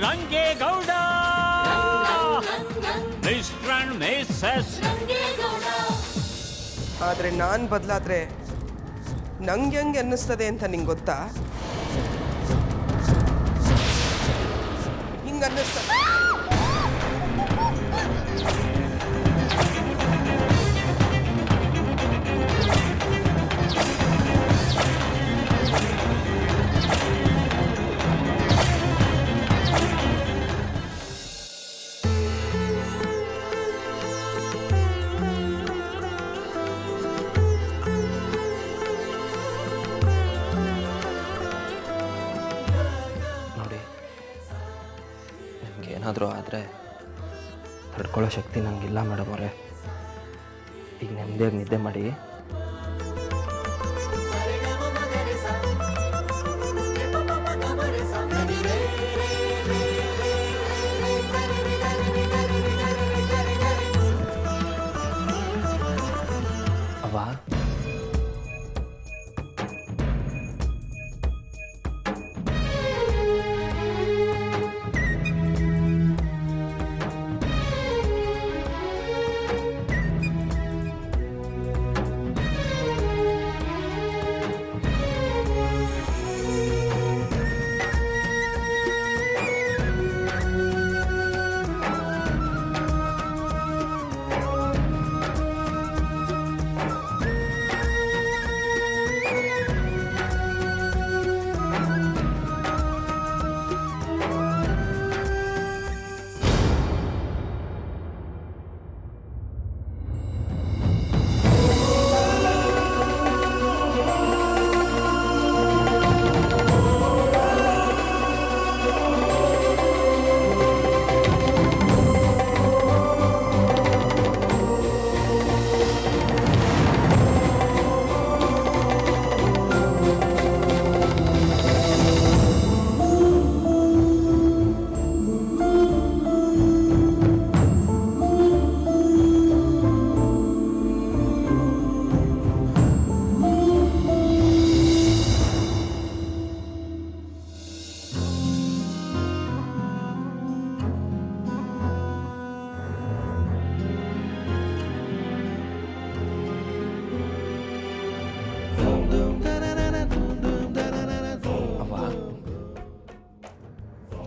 Rangegowda mister and Mrs. ಆದರೆ ನಾನು ಬದಲಾದ್ರೆ ನಂಗೆ ಹೆಂಗೆ ಅನ್ನಿಸ್ತದೆ ಅಂತ ನಿಂಗೆ ಗೊತ್ತಾ? ಹಿಂಗೆ ಅನ್ನಿಸ್ತದೆ. ಏನಾದರೂ ಆದರೆ ತಡ್ಕೊಳ್ಳೋ ಶಕ್ತಿ ನನಗಿಲ್ಲ ಮೇಡಮ್ ಅವರೇ. ಈಗ ನೆಮ್ಮದಿಯಾಗಿ ನಿದ್ದೆ ಮಾಡಿ. ಅವ್ವ,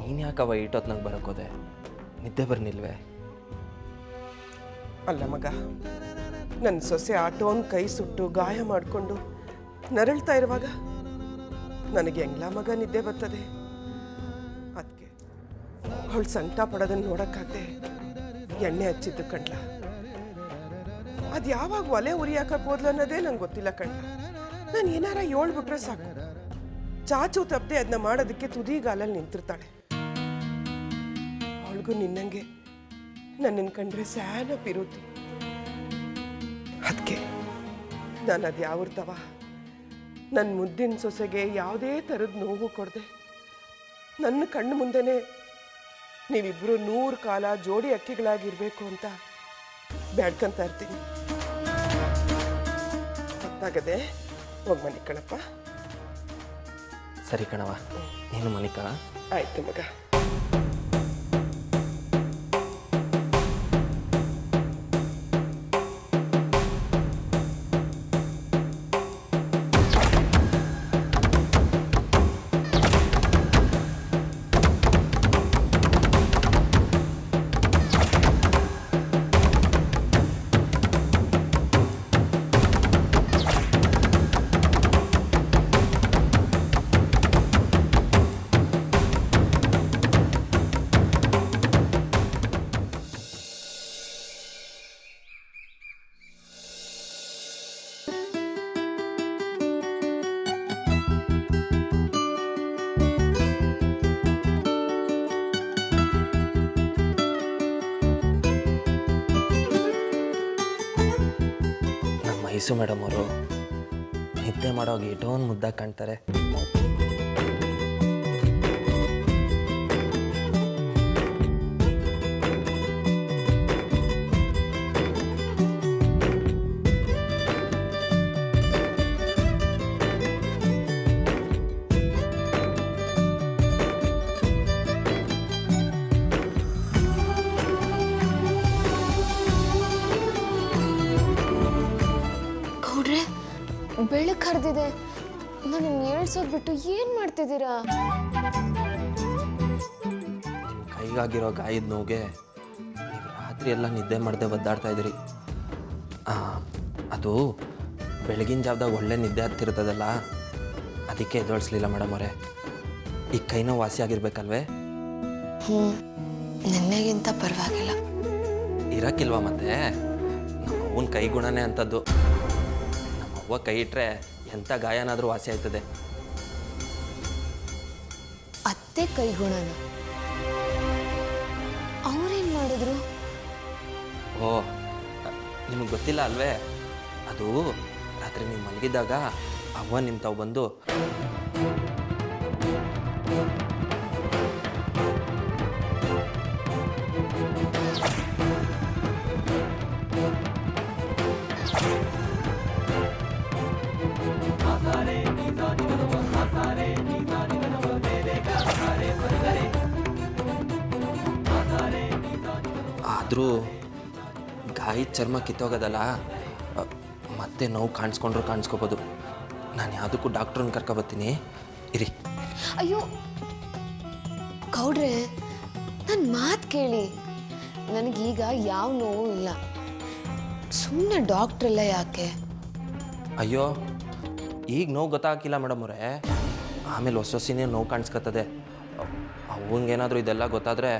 ನೀನು ಯಾಕವ ಇಟ್ಟೊತ್ನಾಗ ಬರೋಕೋದೆ? ನಿದ್ದೆ ಬರ್ನಿಲ್ವೇ? ಅಲ್ಲ ಮಗ, ನನ್ನ ಸೊಸೆ ಆಟೋನ್ ಕೈ ಸುಟ್ಟು ಗಾಯ ಮಾಡಿಕೊಂಡು ನರಳ್ತಾ ಇರುವಾಗ ನನಗೆ ಹೆಂಗ್ಲ ಮಗ ನಿದ್ದೆ ಬರ್ತದೆ? ಅದಕ್ಕೆ ಅವಳು ಸಂಕಟ ಪಡೋದನ್ನು ನೋಡೋಕ್ಕಾಗದೆ ಎಣ್ಣೆ ಹಚ್ಚಿದ್ದು ಕಣ್ಲ. ಅದು ಯಾವಾಗ ಒಲೆ ಉರಿಯಾಕಕ್ಕೆ ಹೋದ್ಲು ಅನ್ನೋದೇ ನಂಗೆ ಗೊತ್ತಿಲ್ಲ ಕಣ್ಲ. ನಾನು ಏನಾರ ಹೇಳ್ಬಿಟ್ರೆ ಸಾಕು, ಚಾಚು ತಪ್ಪದೆ ಅದನ್ನ ಮಾಡೋದಕ್ಕೆ ತುದಿಗಾಲಲ್ಲಿ ನಿಂತಿರ್ತಾಳೆ. ಅವಳಿಗೂ ನಿನ್ನಂಗೆ ನನ್ನನ್ನು ಕಂಡ್ರೆ ಸ್ಯಾನ ಪಿರುತಿ. ಅದಕ್ಕೆ ನಾನು ಅದು ಯಾವರ್ತವ ನನ್ನ ಮುದ್ದಿನ ಸೊಸೆಗೆ ಯಾವುದೇ ಥರದ ನೋವು ಕೊಡದೆ ನನ್ನ ಕಣ್ಣು ಮುಂದೆನೇ ನೀವಿಬ್ಬರು 100 ಕಾಲ ಜೋಡಿ ಅಕ್ಕಿಗಳಾಗಿರ್ಬೇಕು ಅಂತ ಬೇಡ್ಕೊಂತ ಇರ್ತೀನಿ. ಗೊತ್ತಾಗದೆ ಹೋಗಿ ಮನೆ ಕಣಪ್ಪ. ಸರಿ ಕಣವ, ನೀನು ಮನೆ ಕಣ. ಆಯ್ತು ಮಗ. ಮೈಸು ಮೇಡಮ್ ಅವರು ನಿದ್ದೆ ಮಾಡೋವಾಗ ಎಷ್ಟೊಂದು ಮುದ್ದಾಗಿ ಕಾಣ್ತಾರೆ. ಬೆಳಕು ಹರಿದಿದೆ. ನಾನು ಏಳ್ಸೋದ್ ಬಿಟ್ಟು ಏನು ಮಾಡ್ತಿದ್ದೀರಾ? ನಿಮ್ಮ ಕೈಗಾಗಿರೋ ಗಾಯದ ನೋವಿಗೆ ನೀವು ರಾತ್ರಿ ಎಲ್ಲ ನಿದ್ದೆ ಮಾಡದೆ ಒದ್ದಾಡ್ತಾ ಇದ್ದೀರಿ. ಅದು ಬೆಳಗಿನ ಜಾವದಾಗ ಒಳ್ಳೆ ನಿದ್ದೆ ಹತ್ತಿರ್ತದಲ್ಲ, ಅದಕ್ಕೆ ಎದ್ದೊಳಿಸ್ಲಿಲ್ಲ ಮೇಡಮ್ ಅವರೇ. ಈ ಕೈ ನೋವು ವಾಸಿ ಆಗಿರ್ಬೇಕಲ್ವೇ? ನಿನ್ನೆಗಿಂತ ಪರವಾಗಿಲ್ಲ. ಇರಕ್ಕಿಲ್ವಾ ಮತ್ತೆ? ನಮ್ಮ ಅವ್ವನ ಕೈ ಗುಣನೇ ಅಂಥದ್ದು. ನಮ್ಮ ಅವ್ವ ಕೈ ಇಟ್ಟರೆ ಎಂಥ ಗಾಯನಾದರೂ ವಾಸಿ ಆಯ್ತದೆ. ಅತ್ತೆ ಕೈಗುಣನ ಅವ್ರೇನು ಮಾಡಿದ್ರು? ಓ, ನಿಮಗೆ ಗೊತ್ತಿಲ್ಲ ಅಲ್ವೇ? ಅದು ರಾತ್ರಿ ನೀವು ಮಲಗಿದ್ದಾಗ ಅವ್ವ ನಿಮ್ಮ ತಾವು ಬಂದು ಆದರೂ ಗಾಯದ ಚರ್ಮ ಕಿತ್ತೋಗೋದಲ್ಲ, ಮತ್ತೆ ನೋವು ಕಾಣಿಸ್ಕೊಂಡ್ರು ಕಾಣಿಸ್ಕೋಬೋದು. ನಾನು ಯಾವುದಕ್ಕೂ ಡಾಕ್ಟ್ರನ್ನ ಕರ್ಕೊಬತ್ತೀನಿ, ಇರಿ. ಅಯ್ಯೋ ಗೌಡ್ರೆ, ನನ್ನ ಮಾತು ಕೇಳಿ. ನನಗೀಗ ಯಾವ ನೋವು ಇಲ್ಲ. ಸುಮ್ಮನೆ ಡಾಕ್ಟ್ರೆಲ್ಲ ಯಾಕೆ? ಅಯ್ಯೋ, ಈಗ ನೋವು ಗೊತ್ತಾಗಿಲ್ಲ ಮೇಡಮ್ ಅವರೇ, ಆಮೇಲೆ ಹೊಸೊಸಿನೇ ನೋವು ಕಾಣಿಸ್ಕೊತದೆ. ಅವಂಗೇನಾದರೂ ಇದೆಲ್ಲ ಗೊತ್ತಾದರೆ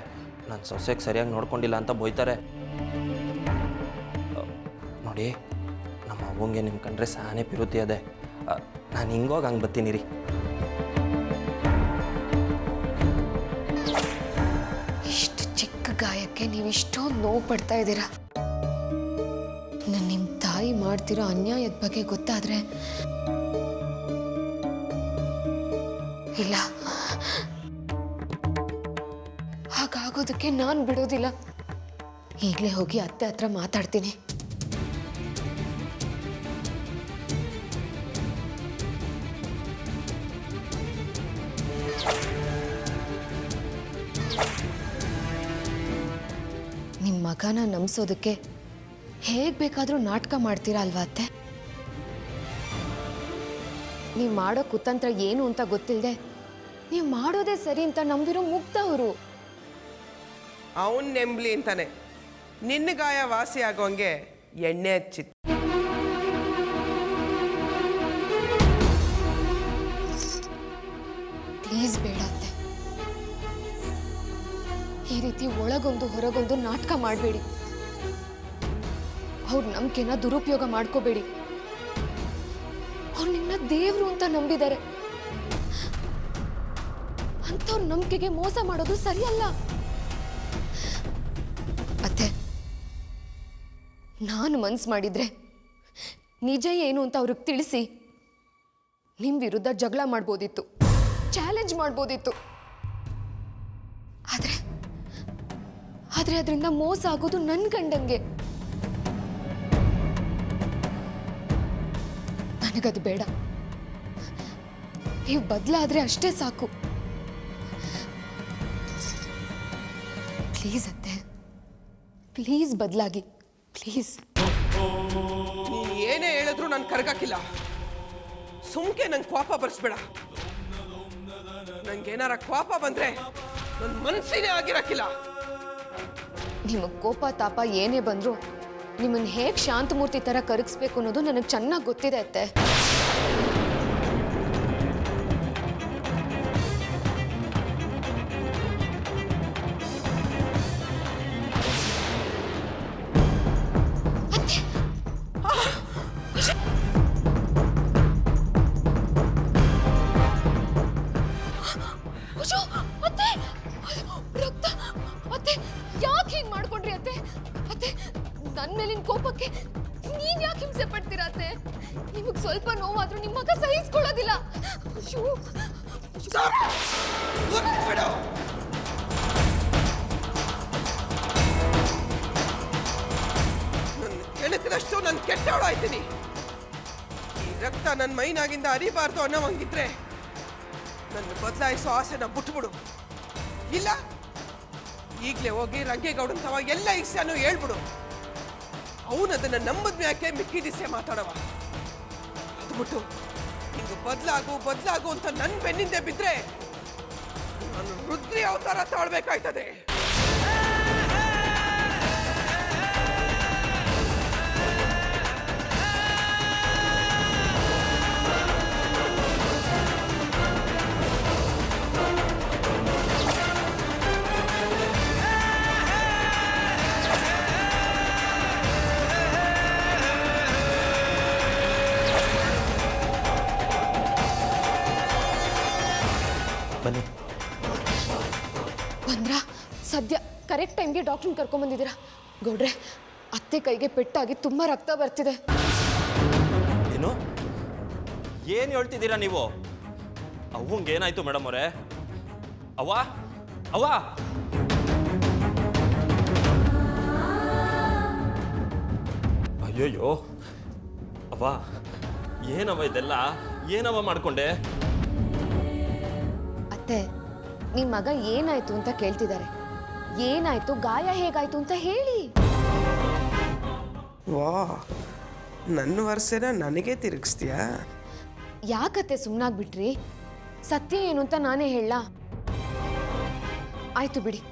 ನನ್ನ ಸೊಸೆಗೆ ಸರಿಯಾಗಿ ನೋಡ್ಕೊಂಡಿಲ್ಲ ಅಂತ ಬೈತಾರೆ. ನೋಡಿ, ನಮ್ಮ ಅವ್ವಂಗೆ ನಿಮ್ಮ ಕಂಡ್ರೆ ಸಾನೇ ಪಿರುತಿ ಅದೇ. ನಾನು ಹಿಂಗೋಗಿ ಹಂಗೆ ಬರ್ತೀನಿ ರೀ. ಇಷ್ಟು ಚಿಕ್ಕ ಗಾಯಕ್ಕೆ ನೀವು ಇಷ್ಟೊಂದು ನೋವು ಪಡ್ತಾ ಇದ್ದೀರಾ. ನಿಮ್ಮ ತಾಯಿ ಮಾಡ್ತಿರೋ ಅನ್ಯಾಯದ ಬಗ್ಗೆ ಗೊತ್ತಾದ್ರೆ ಇಲ್ಲ, ಹಾಗಾಗೋದಕ್ಕೆ ನಾನು ಬಿಡೋದಿಲ್ಲ. ಈಗಲೇ ಹೋಗಿ ಅತ್ತೆ ಹತ್ರ ಮಾತಾಡ್ತೀನಿ. ನಿಮ್ಮ ಮಗನ ನಂಬಿಸೋದಕ್ಕೆ ಹೇಗೆ ಬೇಕಾದರೂ ನಾಟಕ ಮಾಡ್ತೀರಾ ಅಲ್ವಾ ಅತ್ತೆ? ನೀವು ಮಾಡೋ ಕುತಂತ್ರ ಏನು ಅಂತ ಗೊತ್ತಿಲ್ಲದೆ ನೀವು ಮಾಡೋದೇ ಸರಿ ಅಂತ ನಂಬಿರೋ ಮುಗ್ಧ ಅವರು. ಅವನ್ ನೆಂಬ್ಲಿ ಅಂತಾನೆ ನಿನ್ನ ಗಾಯ ವಾಸಿ ಆಗೋಂಗೆ ಎಣ್ಣೆ ಹಚ್ಚಿತ್ತು. ಪ್ಲೀಸ್ ಬೇಡ ಅತ್ತೆ, ಈ ರೀತಿ ಒಳಗೊಂದು ಹೊರಗೊಂದು ನಾಟಕ ಮಾಡಬೇಡಿ. ಅವ್ರ ನಂಬಿಕೆನ ದುರುಪಯೋಗ ಮಾಡ್ಕೋಬೇಡಿ. ಅವ್ರು ನಿಮ್ಮನ್ನ ದೇವ್ರು ಅಂತ ನಂಬಿದ್ದಾರೆ. ಅಂಥವ್ರ ನಂಬಿಕೆಗೆ ಮೋಸ ಮಾಡೋದು ಸರಿಯಲ್ಲ ಅತ್ತೆ. ನಾನು ಮನ್ಸು ಮಾಡಿದ್ರೆ ನಿಜ ಏನು ಅಂತ ಅವ್ರಿಗೆ ತಿಳಿಸಿ ನಿಮ್ಮ ವಿರುದ್ಧ ಜಗಳ ಮಾಡ್ಬೋದಿತ್ತು, ಚಾಲೆಂಜ್ ಮಾಡ್ಬೋದಿತ್ತು. ಆದ್ರೆ ಅದರಿಂದ ಮೋಸ ಆಗೋದು ನನ್ನ ಗಂಡಂಗೆ. ನನಗದು ಬೇಡ. ನೀವು ಬದಲಾದ್ರೆ ಅಷ್ಟೇ ಸಾಕು. ಪ್ಲೀಸ್ ಅತ್ತೆ, ಪ್ಲೀಸ್ ಬದಲಾಗಿ, ಪ್ಲೀಸ್. ನೀನು ಏನೇ ಹೇಳಿದ್ರು ನಾನು ಕರ್ಗಾಕಿಲ್ಲ. ಸುಮ್ಕೆ ನಂಗೆ ಕೋಪ ಬರ್ಸ್ಬೇಡ. ನಂಗೇನಾರ ಕೋಪ ಬಂದ್ರೆ ನನ್ನ ಮನಸ್ಸಿನೇ ಆಗಿರಕ್ಕಿಲ್ಲ. ನಿಮಗೆ ಕೋಪ ತಾಪ ಏನೇ ಬಂದ್ರು ನಿಮ್ಮನ್ನ ಹೇಗೆ ಶಾಂತಮೂರ್ತಿ ಥರ ಕರಗಿಸ್ಬೇಕು ಅನ್ನೋದು ನನಗೆ ಚೆನ್ನಾಗಿ ಗೊತ್ತಿದೆ ಅತ್ತೆ. ಯಾಕೆ ಹೀಗೆ ಮಾಡ್ಕೊಂಡ್ರಿ ಅತ್ತೆ? ಅತ್ತೆ, ನನ್ನ ಮೇಲಿನ ಕೋಪಕ್ಕೆ ನೀವ್ ಯಾಕೆ ಹಿಂಸೆ ಪಡ್ತೀರಾ ಅತ್ತೆ? ನಿಮಗ್ ಸ್ವಲ್ಪ ನೋವಾದ್ರೂ ನಿಮ್ಮ ಮಗ ಸಹಿಸ್ಕೊಳ್ಳೋದಿಲ್ಲ. ನನ್ನ ಕೆಣಕದಷ್ಟು ನಾನು ಕೆಟ್ಟವಳಾಯ್ತೀನಿ. ಈ ರಕ್ತ ನನ್ನ ಮೈನಾಗಿಂದ ಅರಿಬಾರ್ದು ಅನ್ನೋವಂಗಿದ್ರೆ ನನ್ನ ಬದಲಾಯಿಸೋ ಆಸೆನ ಬಿಟ್ಬಿಡು. ಇಲ್ಲ, ಈಗಲೇ ಹೋಗಿ ರಂಗೇಗೌಡಂತವ ಎಲ್ಲ ಇಷ್ಟಾನು ಹೇಳ್ಬಿಡು. ಅವನು ಅದನ್ನ ನಂಬದ್ ಮ್ಯಾಕೆ ಮಿಕ್ಕಿದಿಸೆ ಮಾತಾಡವ. ಅದು ಮಾಡ್ಬಿಟ್ಟು ಹಿಂಗೆ ಬದಲಾಗು ಅಂತ ನನ್ನ ಬೆನ್ನಿಂದೆ ಬಿದ್ರೆ ನಾನು ರುದ್ರಿ ಅವತಾರ ತಾಳ್ಬೇಕಾಯ್ತದೆ. ಬನ್ನಿ. ಬಂದ್ರ ಸದ್ಯ ಕರೆಕ್ಟ್ ಟೈಮ್ಗೆ ಡಾಕ್ಟ್ರನ್ನ ಕರ್ಕೊಂಬಂದಿದ್ದೀರಾ. ಗೌಡ್ರೆ, ಅತ್ತೆ ಕೈಗೆ ಪೆಟ್ಟಾಗಿ ತುಂಬ ರಕ್ತ ಬರ್ತಿದೆ. ಏನು ಏನು ಹೇಳ್ತಿದ್ದೀರಾ ನೀವು? ಅವಂಗೆ ಏನಾಯ್ತು ಮೇಡಮ್ ಅವರೇ? ಅವ್ವ ಅವ್ವ, ಅಯ್ಯೋಯ್ಯೋ ಅವ್ವ, ಏನವ ಇದೆಲ್ಲ? ಏನವ ಮಾಡ್ಕೊಂಡೆ? ಅತ್ತೆ, ನಿಮ್ಮ ಮಗ ಏನಾಯ್ತು ಅಂತ ಕೇಳ್ತಿದ್ದಾರೆ. ಏನಾಯ್ತು, ಗಾಯ ಹೇಗಾಯ್ತು ಅಂತ ಹೇಳಿ. ವಾ, ನನ್ನ ವರ್ಷನ ನನಗೆ ತಿರುಗಿಸ್ತೀಯಾ? ಯಾಕತ್ತೆ ಸುಮ್ಮನಾಗ್ಬಿಟ್ರಿ? ಸತ್ಯ ಏನು ಅಂತ ನಾನೇ ಹೇಳ. ಆಯ್ತು ಬಿಡಿ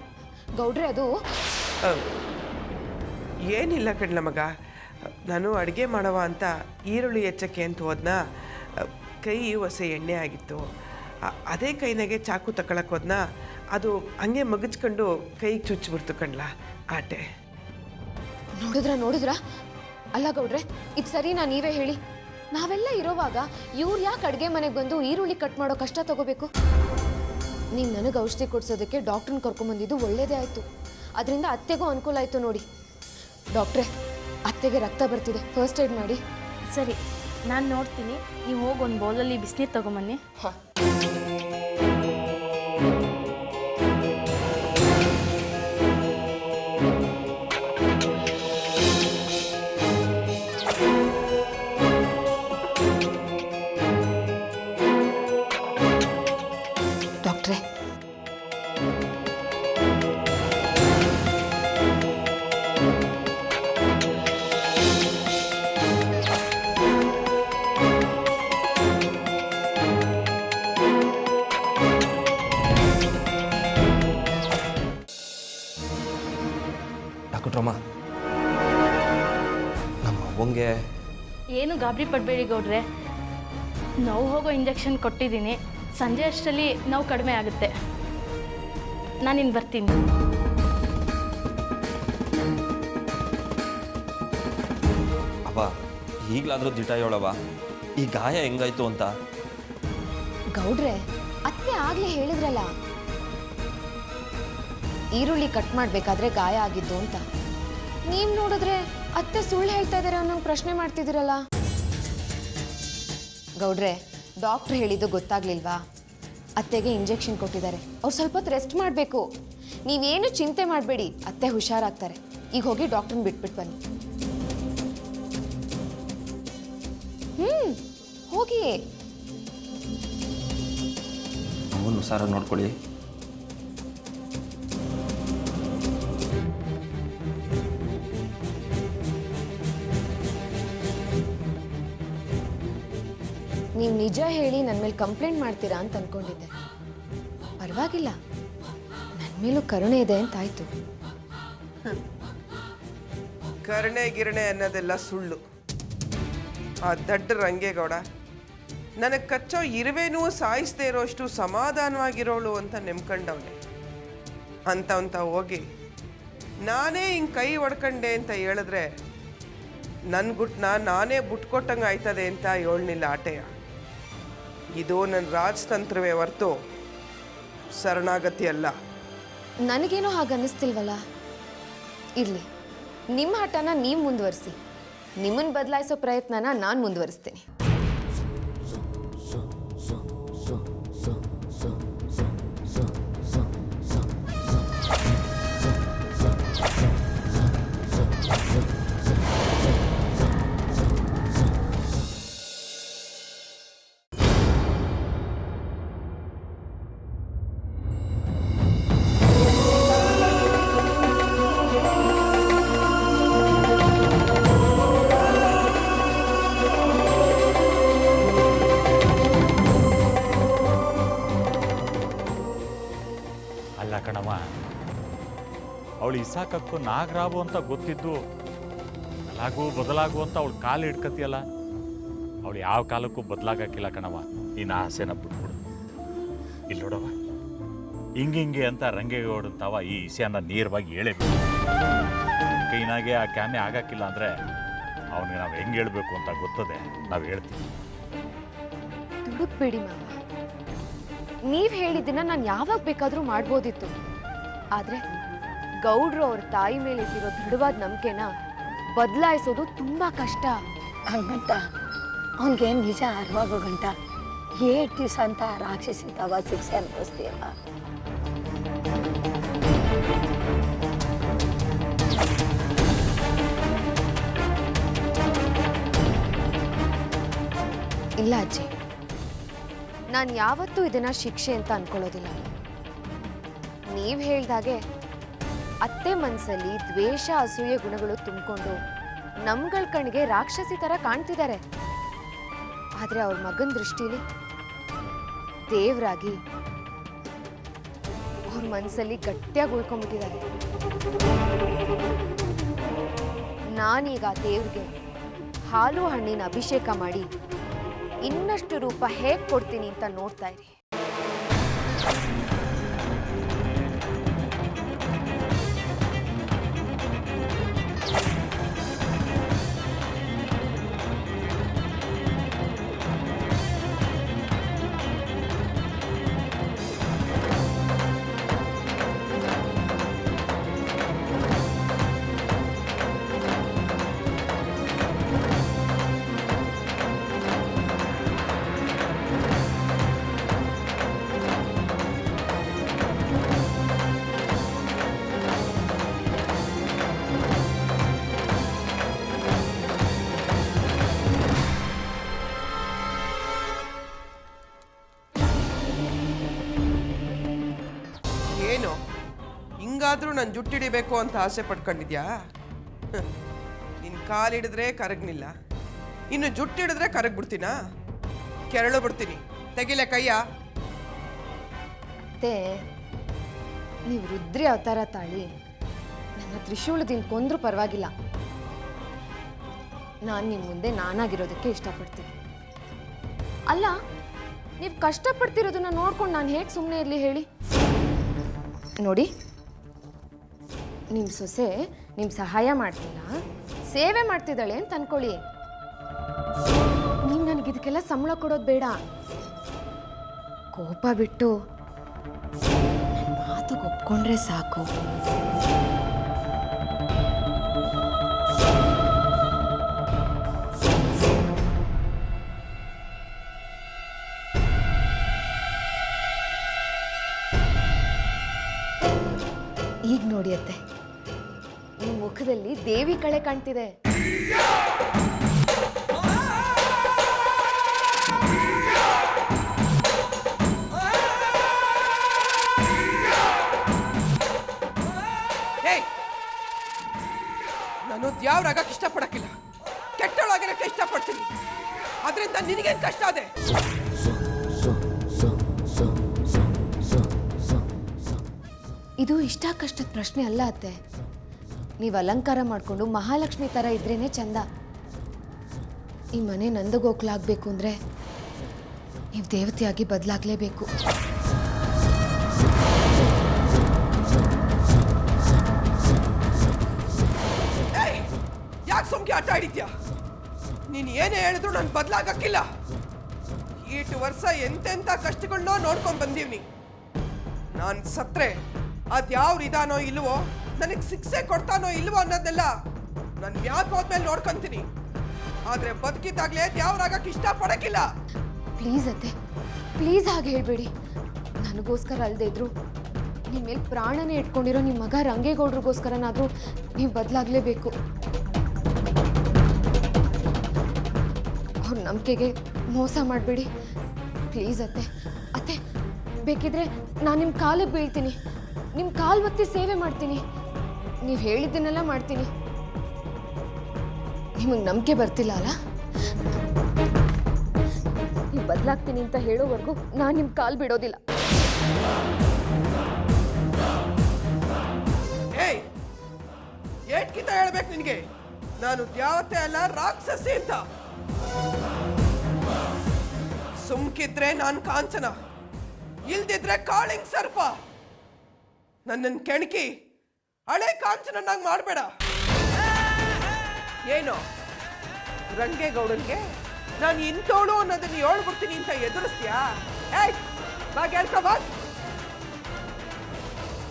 ಗೌಡ್ರೆ. ಅದು ಏನಿಲ್ಲ ಕಣ್ಲ ಮಗ, ನಾನು ಅಡುಗೆ ಮಾಡವ ಅಂತ ಈರುಳ್ಳಿ ಹೆಚ್ಚಕ್ಕೆ ಅಂತ ಹೋದ್ನ. ಕೈ ಹೊಸ ಎಣ್ಣೆ ಆಗಿತ್ತು. ಅದೇ ಕೈನಾಗೆ ಚಾಕು ತಗೊಳಕ್ಕೆ ಹೋದ್ನ. ಅದು ಹಂಗೆ ಮಗಚ್ಕೊಂಡು ಕೈಗೆ ಚುಚ್ಚಿಬಿಡ್ತು ಕಣ್ಲ, ಆಟೆ. ನೋಡಿದ್ರ? ಅಲ್ಲ ಗೌಡ್ರೆ, ಇದು ಸರಿನಾ? ನೀವೇ ಹೇಳಿ. ನಾವೆಲ್ಲ ಇರೋವಾಗ ಇವ್ರು ಯಾಕೆ ಅಡುಗೆ ಮನೆಗೆ ಬಂದು ಈರುಳ್ಳಿ ಕಟ್ ಮಾಡೋ ಕಷ್ಟ ತಗೋಬೇಕು? ನೀವು ನನಗೆ ಔಷಧಿ ಕೊಡ್ಸೋದಕ್ಕೆ ಡಾಕ್ಟ್ರನ್ನ ಕರ್ಕೊಂಬಂದಿದ್ದು ಒಳ್ಳೇದೇ ಆಯಿತು. ಅದರಿಂದ ಅತ್ತೆಗೂ ಅನುಕೂಲ ಆಯಿತು ನೋಡಿ. ಡಾಕ್ಟ್ರೆ, ಅತ್ತೆಗೆ ರಕ್ತ ಬರ್ತಿದೆ, ಫಸ್ಟ್ ಏಡ್ ಮಾಡಿ. ಸರಿ, ನಾನು ನೋಡ್ತೀನಿ. ನೀವು ಹೋಗಿ ಒಂದು ಬೌಲಲ್ಲಿ ಬಿಸಿನೀರು ತೊಗೊಂಬನ್ನಿ. ಹಾಂ. ಡಾಕ್ಟ್ರೆ, ಡಾಕ್ಟ್ರಮ್ಮ, ನಮ್ಮ ಅವ್ವಂಗೆ ಏನು ಗಾಬರಿ ಪಡಬೇಡಿ ಗೌಡ್ರೆ. ನೋವು ಹೋಗೋ ಇಂಜೆಕ್ಷನ್ ಕೊಟ್ಟಿದ್ದೀನಿ. ಸಂಜೆ ಅಷ್ಟರಲ್ಲಿ ನೋವು ಕಡಿಮೆ ಆಗುತ್ತೆ. ನಾನಿನ್ನು ಬರ್ತೀನಿ. ಅವ್ವ, ಈಗಲಾದರೂ ದಿಟ ಹೇಳವ್ವ, ಈ ಗಾಯ ಹೆಂಗಾಯ್ತು ಅಂತ. ಗೌಡ್ರೆ, ಅತ್ತೆ ಆಗ್ಲೇ ಹೇಳಿದ್ರಲ್ಲ, ಈರುಳ್ಳಿ ಕಟ್ ಮಾಡ್ಬೇಕಾದ್ರೆ ಗಾಯ ಆಗಿದ್ದು ಅಂತ. ನೀವ್ ನೋಡಿದ್ರೆ ಅತ್ತೆ ಸುಳ್ಳು ಹೇಳ್ತಾ ಇದಾರೆ ಅನ್ನೋ ಪ್ರಶ್ನೆ ಮಾಡ್ತಿದ್ದೀರಲ್ಲ. ಗೌಡ್ರೆ, ಡಾಕ್ಟ್ರ್ ಹೇಳಿದ್ದು ಗೊತ್ತಾಗ್ಲಿಲ್ವಾ? ಅತ್ತೆಗೆ ಇಂಜೆಕ್ಷನ್ ಕೊಟ್ಟಿದ್ದಾರೆ. ಅವ್ರು ಸ್ವಲ್ಪ ಹೊತ್ತು ರೆಸ್ಟ್ ಮಾಡಬೇಕು. ನೀವೇನು ಚಿಂತೆ ಮಾಡಬೇಡಿ, ಅತ್ತೆ ಹುಷಾರಾಗ್ತಾರೆ. ಈಗ ಹೋಗಿ ಡಾಕ್ಟ್ರನ್ನ ಬಿಟ್ಬಿಟ್ಟು ಬನ್ನಿ. ಹೋಗಿ. ಅವನು ಹುಷಾರಾಗಿ ನೋಡ್ಕೊಳ್ಳಿ. ನೀವು ನಿಜ ಹೇಳಿ ನನ್ನ ಮೇಲೆ ಕಂಪ್ಲೇಂಟ್ ಮಾಡ್ತೀರಾ ಅಂತ ಅನ್ಕೊಂಡಿದ್ದೆ. ಪರವಾಗಿಲ್ಲ, ನನ್ನ ಮೇಲೂ ಕರುಣೆ ಇದೆ ಅಂತಾಯ್ತು. ಕರುಣೆ ಗಿರಣೆ ಅನ್ನೋದೆಲ್ಲ ಸುಳ್ಳು. ಆ ದಡ್ಡ ರಂಗೇಗೌಡ ನನಗೆ ಕಚ್ಚೋ ಇರುವೇನೂ ಸಾಯಿಸದೇ ಇರೋಷ್ಟು ಸಮಾಧಾನವಾಗಿರೋಳು ಅಂತ ನೆಮ್ಕೊಂಡವನೆ. ಅಂತ ಹೋಗಿ ನಾನೇ ಹಿಂಗೆ ಕೈ ಹೊಡ್ಕೊಂಡೆ ಅಂತ ಹೇಳಿದ್ರೆ ನನ್ನ ಗುಟ್ನ ನಾನೇ ಬುಟ್ಕೊಟ್ಟಂಗೆ ಆಯ್ತದೆ ಅಂತ ಹೇಳಲಿಲ್ಲ ಆಟೆಯ. ಇದು ನನ್ನ ರಾಜತಂತ್ರವೇ ಹೊರ್ತು ಶರಣಾಗತಿ ಅಲ್ಲ. ನನಗೇನೋ ಹಾಗೆ ಅನ್ನಿಸ್ತಿಲ್ವಲ್ಲ. ಇರಲಿ, ನಿಮ್ಮ ಹಠನ ನೀವು ಮುಂದುವರಿಸಿ. ನಿಮ್ಮನ್ನು ಬದಲಾಯಿಸೋ ಪ್ರಯತ್ನನ ನಾನು ಮುಂದುವರಿಸ್ತೀನಿ. ಅವಳು ಇಸಾಕಕ್ಕೂ ನಾಗರಾಬು ಅಂತ ಗೊತ್ತಿದ್ದು ಬದಲಾಗು ಅಂತ ಅವಳು ಕಾಲು ಹಿಡ್ಕತಿಯಲ್ಲ, ಅವಳು ಯಾವ ಕಾಲಕ್ಕೂ ಬದಲಾಗಕ್ಕಿಲ್ಲ ಕಣವ. ನೀನು ಆಸೆನ ಬಿಟ್ಬಿಡು. ಇಲ್ಲಿ ನೋಡವ, ಹಿಂಗೆ ಅಂತ ರಂಗೇಗೌಡಂತವ ಈ ವಿಷಯನ ನೇರವಾಗಿ ಹೇಳೇಬೇಕು. ಕೈನಾಗೆ ಆ ಕ್ಯಾಮೆ ಆಗಕ್ಕಿಲ್ಲ ಅಂದರೆ ಅವನಿಗೆ ನಾವು ಹೆಂಗೆ ಹೇಳಬೇಕು ಅಂತ ಗೊತ್ತದೆ, ನಾವು ಹೇಳ್ತೀವಿ. ದುಡುಕ್ಬೇಡಿ ಮಾವ, ನೀವು ಹೇಳಿದ್ದನ್ನ ನಾನು ಯಾವಾಗ ಬೇಕಾದರೂ ಮಾಡ್ಬೋದಿತ್ತು. ಆದರೆ ಗೌಡ್ರು ಅವ್ರ ತಾಯಿ ಮೇಲೆ ಇಟ್ಟಿರೋ ದೃಢವಾದ ನಂಬಿಕೆನ ಬದಲಾಯಿಸೋದು ತುಂಬ ಕಷ್ಟ. ಹಂಗಂತ ಅವನಿಗೆ ನಿಜ ಅರಿವಾಗೋ ಗಂಟ 8 ದಿವಸ ಅಂತ ರಾಕ್ಷಸಿ ತವ ಶಿಕ್ಷೆ ಅನುಭವಿಸ್ತೀಯಲ್ಲ. ಇಲ್ಲ ಅಜ್ಜಿ, ನಾನು ಯಾವತ್ತೂ ಇದನ್ನ ಶಿಕ್ಷೆ ಅಂತ ಅನ್ಕೊಳ್ಳೋದಿಲ್ಲ. ನೀವು ಹೇಳ್ದಾಗೆ ಅತ್ತೆ ಮನಸ್ಸಲ್ಲಿ ದ್ವೇಷ ಅಸೂಯೆ ಗುಣಗಳು ತುಂಬಿಕೊಂಡು ನಮ್ಗಳ ಕಣ್ಣಿಗೆ ರಾಕ್ಷಸಿ ಥರ ಕಾಣ್ತಿದ್ದಾರೆ. ಆದರೆ ಅವ್ರ ಮಗನ ದೃಷ್ಟಿಲಿ ದೇವರಾಗಿ ಅವ್ರ ಮನಸ್ಸಲ್ಲಿ ಗಟ್ಟಿಯಾಗಿ ಉಳ್ಕೊಂಡ್ಬಿಟ್ಟಿದ್ದಾರೆ. ನಾನೀಗ ದೇವ್ರಿಗೆ ಹಾಲು ಹಣ್ಣಿನ ಅಭಿಷೇಕ ಮಾಡಿ ಇನ್ನಷ್ಟು ರೂಪ ಹೇಗೆ ಕೊಡ್ತೀನಿ ಅಂತ ನೋಡ್ತಾ ಇರಿ. ಏನು ಹಿಂಗಾದ್ರೂ ನಾನು ಜುಟ್ಟಿಡಿಬೇಕು ಅಂತ ಆಸೆ ಪಡ್ಕೊಂಡಿದ್ಯಾ? ನಿನ್ನ ಕಾಲಿಡಿದ್ರೆ ಕರಗ್ನಿಲ್ಲ, ಇನ್ನು ಜುಟ್ಟಿಡಿದ್ರೆ ಕರಗ್ಬಿಡ್ತೀನಾ? ಕೆರಳು ಬಿಡ್ತೀನಿ, ತೆಗಿಲೆ ಕೈಯ. ಮತ್ತೆ ನೀವು ರುದ್ರಿ ಅವತಾರ ತಾಳಿ ನನ್ನ ತ್ರಿಶೂಲದಿಂದ ಕೊಂದ್ರೂ ಪರವಾಗಿಲ್ಲ, ನಾನು ನಿಮ್ಮ ಮುಂದೆ ನಾನಾಗಿರೋದಕ್ಕೆ ಇಷ್ಟಪಡ್ತೀನಿ. ಅಲ್ಲ, ನೀವು ಕಷ್ಟಪಡ್ತಿರೋದನ್ನ ನೋಡ್ಕೊಂಡು ನಾನು ಹೇಗೆ ಸುಮ್ಮನೆ ಇರಲಿ ಹೇಳಿ? ನೋಡಿ, ನಿಮ್ಮ ಸೊಸೆ ನಿಮ್ಮ ಸಹಾಯ ಮಾಡ್ತಿಲ್ಲ, ಸೇವೆ ಮಾಡ್ತಿದ್ದಾಳೆ ಅಂತ ಅನ್ಕೊಳ್ಳಿ. ನೀವು ನನಗೆ ಇದಕ್ಕೆಲ್ಲ ಸಂಬಳ ಕೊಡೋದು ಬೇಡ. ಕೋಪ ಬಿಟ್ಟು ಮಾತಿಗೆ ಒಪ್ಕೊಂಡ್ರೆ ಸಾಕು. ಈಗ ನೋಡಿ ಅತ್ತೆ, ನಿಮ್ಮ ಮುಖದಲ್ಲಿ ದೇವಿ ಕಳೆ ಕಾಣ್ತಿದೆ. ನಾನು ದ್ಯಾವ್ರಾಗಕ್ಕೆ ಇಷ್ಟಪಡಕ್ಕಿಲ್ಲ, ಕೆಟ್ಟೊಳಗಿರಕ್ಕೆ ಇಷ್ಟಪಡ್ತೀನಿ. ಅದರಿಂದ ನಿನಗೇನು ಕಷ್ಟ ಅದೇ? ಇದು ಇಷ್ಟ ಕಷ್ಟದ ಪ್ರಶ್ನೆ ಅಲ್ಲ ಅತ್ತೆ. ನೀವು ಅಲಂಕಾರ ಮಾಡಿಕೊಂಡು ಮಹಾಲಕ್ಷ್ಮಿ ಥರ ಇದ್ರೇನೆ ಚಂದ. ಈ ಮನೆ ನಂದಗೋಕ್ಲಾಗಬೇಕು ಅಂದರೆ ನೀವು ದೇವತೆಯಾಗಿ ಬದಲಾಗಲೇಬೇಕು. ಯಾಕೆ ಸುಮ್ಕೆ ಆಟ ಆಡಿದ್ಯಾ? ನೀನು ಏನೇ ಹೇಳಿದ್ರು ನಾನು ಬದಲಾಗಕ್ಕಿಲ್ಲ. 8 ವರ್ಷ ಎಂತೆಂಥ ಕಷ್ಟಗಳನ್ನೋ ನೋಡ್ಕೊಂಡು ಬಂದೀವ್ನಿ. ನಾನು ಸತ್ರೆ ಅದ್ಯಾವ್ರು ಇದಾನೋ ಇಲ್ವೋ, ನನಗೆ ಶಿಕ್ಷೆ ಕೊಡ್ತಾನೋ ಇಲ್ವೋ ಅನ್ನೋದೆಲ್ಲ ನಾನು ಯಾಕೆ ಹೋದ್ಮೇಲೆ ನೋಡ್ಕೊಂತೀನಿ. ಆದರೆ ಬದುಕಿದ್ದಾಗಲೇ ದ್ಯಾವ್ರಾಗಕ್ಕೆ ಇಷ್ಟಪಡಕ್ಕಿಲ್ಲ. ಪ್ಲೀಸ್ ಅತ್ತೆ, ಪ್ಲೀಸ್ ಹಾಗೆ ಹೇಳ್ಬೇಡಿ. ನನಗೋಸ್ಕರ ಅಲ್ಲದೆ ಇದ್ರು ನಿಮ್ಮ ಮೇಲೆ ಪ್ರಾಣನೇ ಇಟ್ಕೊಂಡಿರೋ ನಿಮ್ಮ ಮಗ ರಂಗೇಗೌಡ್ರಿಗೋಸ್ಕರನಾದರೂ ನೀವು ಬದಲಾಗಲೇಬೇಕು. ಅವ್ರ ನಂಬಿಕೆಗೆ ಮೋಸ ಮಾಡಬೇಡಿ ಪ್ಲೀಸ್ ಅತ್ತೆ. ಅತ್ತೆ, ಬೇಕಿದ್ರೆ ನಾನು ನಿಮ್ಮ ಕಾಲಿಗೆ ಬೀಳ್ತೀನಿ, ನಿಮ್ಮ ಕಾಲು ಒತ್ತಿ ಸೇವೆ ಮಾಡ್ತೀನಿ, ನೀವು ಹೇಳಿದ್ದನ್ನೆಲ್ಲ ಮಾಡ್ತೀನಿ. ನಿಮಗೆ ನಂಬಿಕೆ ಬರ್ತಿಲ್ಲ ಅಲ್ಲ? ನೀವು ಬದಲಾಗ್ತೀನಿ ಅಂತ ಹೇಳೋವರೆಗೂ ನಾನು ನಿಮ್ಮ ಕಾಲು ಬಿಡೋದಿಲ್ಲ. ಗೊತ್ತಿರ್ಬೇಕು ನಿನಗೆ, ನಾನು ದ್ಯಾವತೆ ಅಲ್ಲ ರಾಕ್ಷಸಿ ಅಂತ. ಸುಮ್ಕಿದ್ರೆ ನಾನು ಕಾಂಚನ, ಇಲ್ದಿದ್ರೆ ಕಾಳಿಂಗ್ ಸರ್ಪ. ನನ್ನನ್ನು ಕೆಣಕಿ ಹಳೆ ಕಾಂಚನನ್ನಾಗಿ ಮಾಡಬೇಡ. ಏನು ರಂಗೇಗೌಡನ್ಗೆ ನಾನು ಇಂಥೋಳು ಅನ್ನೋದನ್ನ ಹೇಳ್ಬಿಡ್ತೀನಿ ಅಂತ ಎದುರಿಸ್ತೀಯಾ? ಏಯ್ ಬಾಗ್ ಹೇಳ್ಕೊ ಬಾ.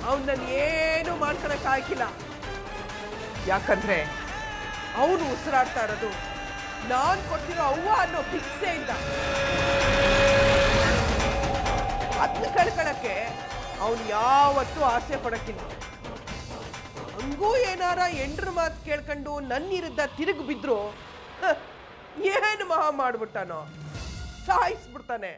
ಅವನನ್ನು ಏನು ಮಾಡ್ಕೊಳಕ್ಕಾಗಿಲ್ಲ. ಯಾಕಂದ್ರೆ ಅವನು ಉಸಿರಾಡ್ತಾ ಇರೋದು ನಾನು ಕೊಟ್ಟಿರೋ ಅವ್ವ ಅನ್ನೋ ಭಿಕ್ಷೆಯಿಂದ. ಅದನ್ನ ಕಳ್ಕೊಳಕ್ಕೆ ಅವನು ಯಾವತ್ತೂ ಆಸೆ ಪಡಕ್ಕಿಲ್ಲ. ಹಂಗೂ ಏನಾರ ಎಂಡ್ರ ಮಾತು ಕೇಳ್ಕೊಂಡು ನನ್ನ ವಿರುದ್ಧ ತಿರುಗಿ ಬಿದ್ರು ಏನು ಮಹಾ ಮಾಡ್ಬಿಟ್ಟಾನೋ, ಸಾಯಿಸ್ಬಿಡ್ತಾನೆ.